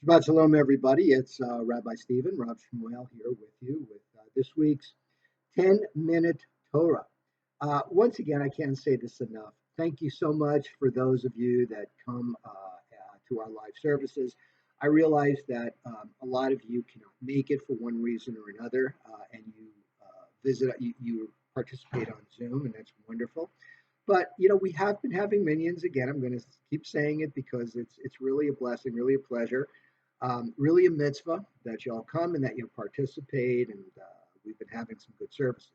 Shabbat Shalom, everybody. It's Rabbi Stephen, Rob Shmuel, here with you with this week's 10-minute Torah. Once again, I can't say this enough. Thank you so much for those of you that come to our live services. I realize that a lot of you cannot make it for one reason or another, and you you participate on Zoom, and that's wonderful. But we have been having minions again. I'm going to keep saying it because it's really a blessing, really a pleasure, really a mitzvah that y'all come and that you participate, and we've been having some good services.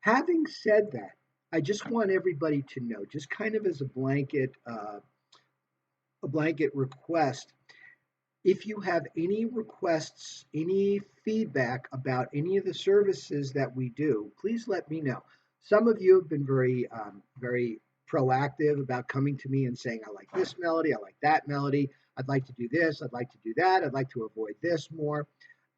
Having said that, I just want everybody to know, just kind of as a blanket request. If you have any requests, any feedback about any of the services that we do, please let me know. Some of you have been very proactive about coming to me and saying, I like this melody, I like that melody, I'd like to do this, I'd like to do that, I'd like to avoid this more.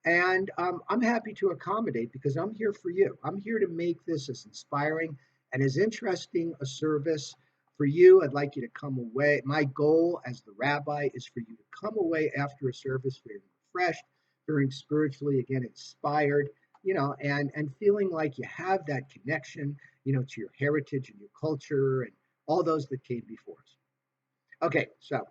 And I'm happy to accommodate because I'm here for you. I'm here to make this as inspiring and as interesting a service for you. I'd like you to come away. My goal as the rabbi is for you to come away after a service feeling refreshed, feeling spiritually again inspired, and feeling like you have that connection, to your heritage and your culture and all those that came before us. Okay, so.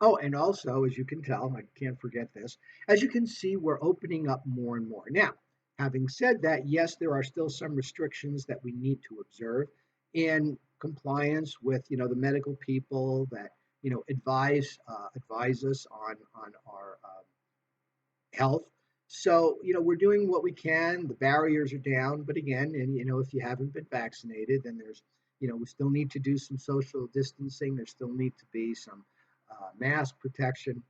Oh, and also, as you can tell, I can't forget this, as you can see, we're opening up more and more. Now, having said that, yes, there are still some restrictions that we need to observe in compliance with, the medical people that, advise us on our health. So, we're doing what we can. The barriers are down, but again, and if you haven't been vaccinated, then there's, we still need to do some social distancing. There still need to be some mask protection.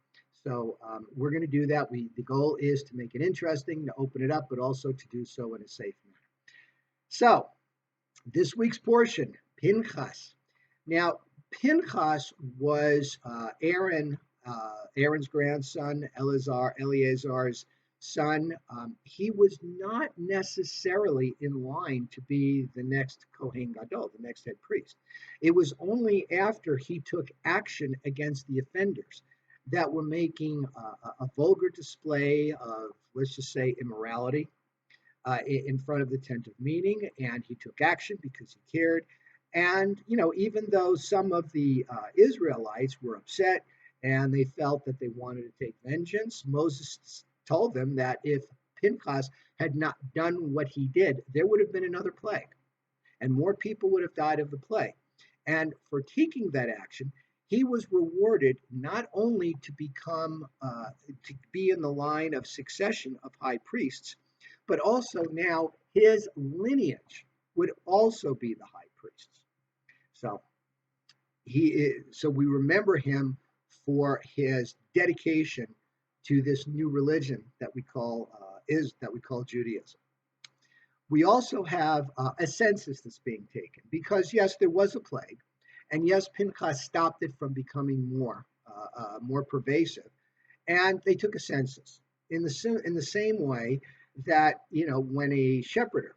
So we're going to do that. The goal is to make it interesting, to open it up, but also to do so in a safe manner. So this week's portion, Pinchas. Now, Pinchas was Aaron's grandson, Eleazar's son. He was not necessarily in line to be the next Kohen Gadol, the next head priest. It was only after he took action against the offenders that were making a vulgar display of, let's just say, immorality in front of the tent of meeting, and he took action because he cared. And even though some of the Israelites were upset and they felt that they wanted to take vengeance, Moses told them that if Pinchas had not done what he did, there would have been another plague, and more people would have died of the plague. And for taking that action, he was rewarded not only to become to be in the line of succession of high priests, but also now his lineage would also be the high priests. So so we remember him for his dedication to this new religion that we call Judaism. We also have a census that's being taken because yes, there was a plague, and yes, Pinchas stopped it from becoming more pervasive, and they took a census in the same way that when a shepherder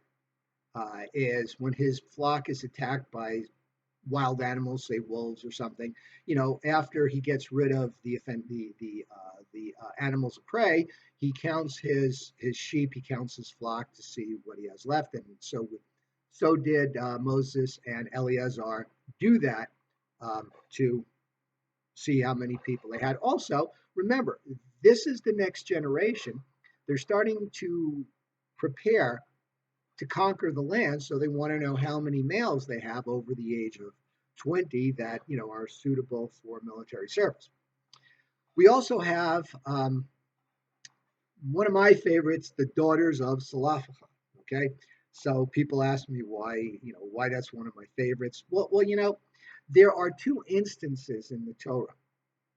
when his flock is attacked by wild animals, say wolves or something, after he gets rid of the animals of prey, he counts his sheep, he counts his flock to see what he has left, and so did Moses and Eleazar do that to see how many people they had. Also, remember, this is the next generation. They're starting to prepare to conquer the land, so they want to know how many males they have over the age of 20 that are suitable for military service. We also have one of my favorites, the daughters of Zelophehad. Okay, so people ask me why that's one of my favorites. Well, there are two instances in the Torah,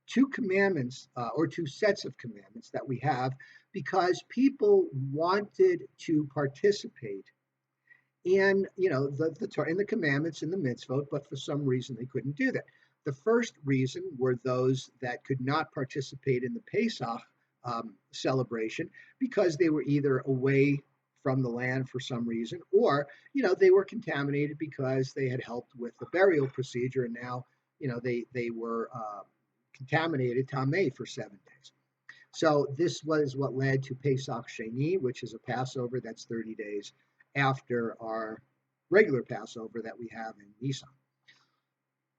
two commandments or two sets of commandments that we have because people wanted to participate in in the commandments and the mitzvot, but for some reason they couldn't do that. The first reason were those that could not participate in the Pesach celebration because they were either away from the land for some reason, or they were contaminated because they had helped with the burial procedure, and now they were contaminated tameh for 7 days. So this was what led to Pesach Sheni, which is a Passover that's 30 days after our regular Passover that we have in Nisan.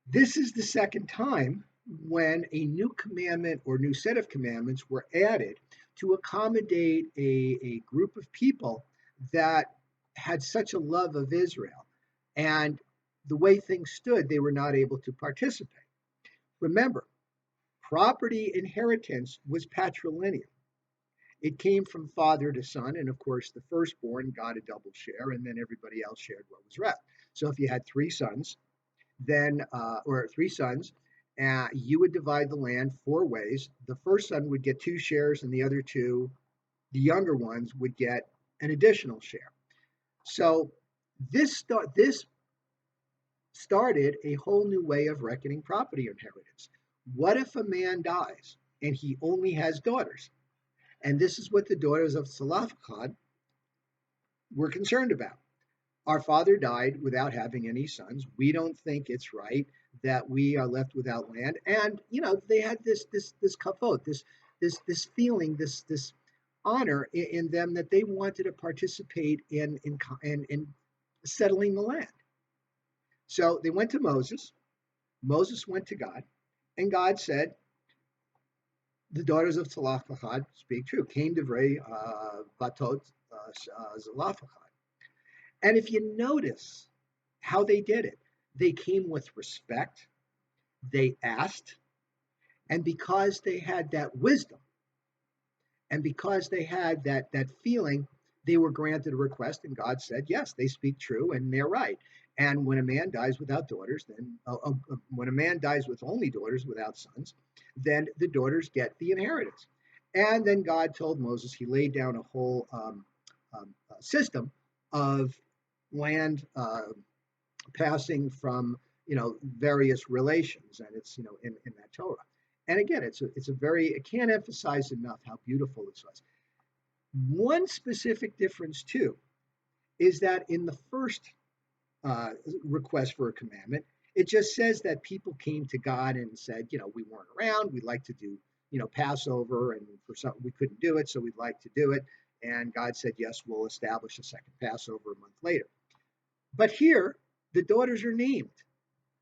This is the second time when a new commandment or new set of commandments were added to accommodate a group of people that had such a love of Israel. And the way things stood, they were not able to participate. Remember, property inheritance was patrilineal. It came from father to son, and of course, the firstborn got a double share, and then everybody else shared what was left. So if you had three sons, then or three sons, you would divide the land 4 ways. The first son would get 2 shares, and the other two, the younger ones, would get an additional share. So this started a whole new way of reckoning property inheritance. What if a man dies and he only has daughters? And this is what the daughters of Zelophehad were concerned about. Our father died without having any sons. We don't think it's right that we are left without land. And they had this kavod, this feeling, this honor in them that they wanted to participate in settling the land. So they went to Moses. Moses went to God, and God said, "The daughters of Zelophehad speak true. Came divrei batot Zelophehad." And if you notice how they did it, they came with respect, they asked, and because they had that wisdom, and because they had that feeling, they were granted a request, and God said, yes, they speak true, and they're right. And when a man dies without daughters, then when a man dies with only daughters without sons, then the daughters get the inheritance. And then God told Moses, he laid down a whole system of land passing from various relations, and it's in that Torah. And again, it's a very, I can't emphasize enough how beautiful this was. One specific difference too is that in the first request for a commandment, it just says that people came to God and said, we weren't around, we'd like to do Passover, and for something we couldn't do it, so we'd like to do it. And God said, yes, we'll establish a second Passover a month later. But here, the daughters are named.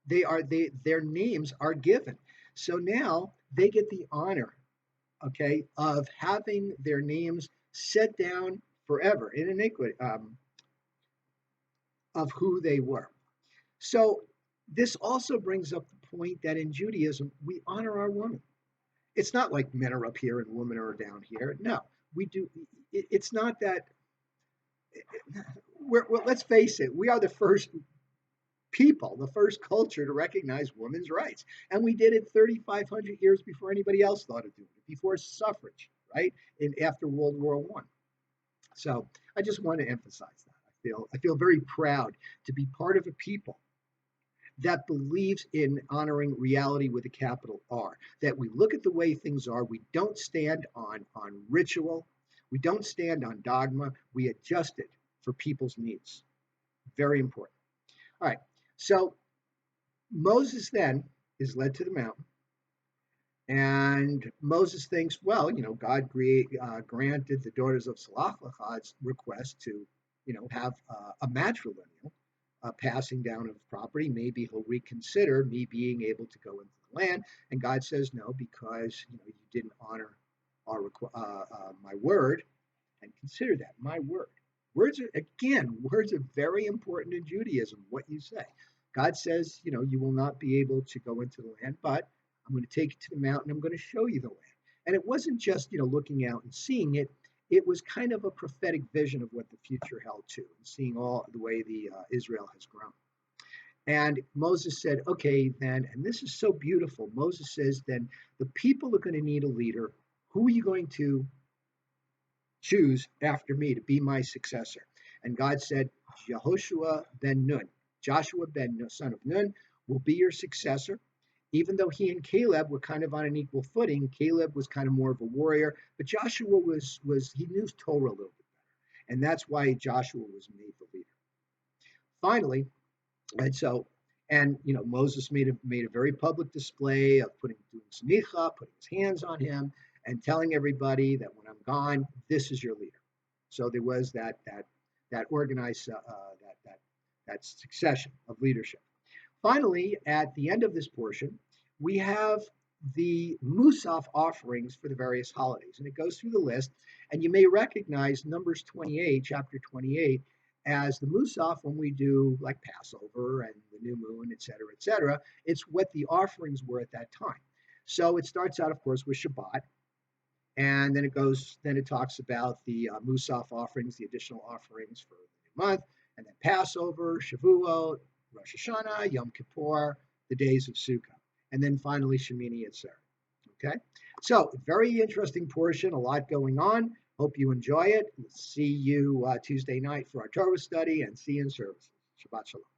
Their names are given. So now they get the honor, okay, of having their names set down forever in iniquity of who they were. So this also brings up the point that in Judaism, we honor our women. It's not like men are up here and women are down here. No, we do. It's not that. Let's face it, we are the first people, the first culture to recognize women's rights. And we did it 3,500 years before anybody else thought of doing it, before suffrage, right? After World War I. So I just want to emphasize that. I feel very proud to be part of a people that believes in honoring reality with a capital R, that we look at the way things are. We don't stand on ritual. We don't stand on dogma. We adjust it for people's needs. Very important. All right. So Moses then is led to the mountain, and Moses thinks, well, God granted the daughters of Zelophehad's request to, have a matrilineal passing down of property. Maybe he'll reconsider me being able to go into the land. And God says no, because you didn't honor my word, and consider that my word. Words are very important in Judaism. What you say. God says, you will not be able to go into the land, but I'm going to take you to the mountain. I'm going to show you the land. And it wasn't just, looking out and seeing it. It was kind of a prophetic vision of what the future held too, and seeing all the way the Israel has grown. And Moses said, okay, then, and this is so beautiful. Moses says, then the people are going to need a leader. Who are you going to choose after me to be my successor? And God said, Joshua ben Nun, son of Nun, will be your successor. Even though he and Caleb were kind of on an equal footing, Caleb was kind of more of a warrior, but Joshua he knew Torah a little bit better. And that's why Joshua was made the leader. Finally, and so And Moses made a very public display of doing smicha, putting his hands on him, and telling everybody that when I'm gone, this is your leader. So there was that organized that succession of leadership. Finally, at the end of this portion, we have the Mussaf offerings for the various holidays, and it goes through the list. And you may recognize Numbers 28, chapter 28, as the Mussaf when we do like Passover and the new moon, et cetera, et cetera. It's what the offerings were at that time. So it starts out, of course, with Shabbat, and then it talks about the Mussaf offerings, the additional offerings for the new month, and then Passover, Shavuot, Rosh Hashanah, Yom Kippur, the days of Sukkah, and then finally Shemini Atzeret. Okay, so very interesting portion, a lot going on. Hope you enjoy it. We'll see you Tuesday night for our Torah study, and see you in services. Shabbat Shalom.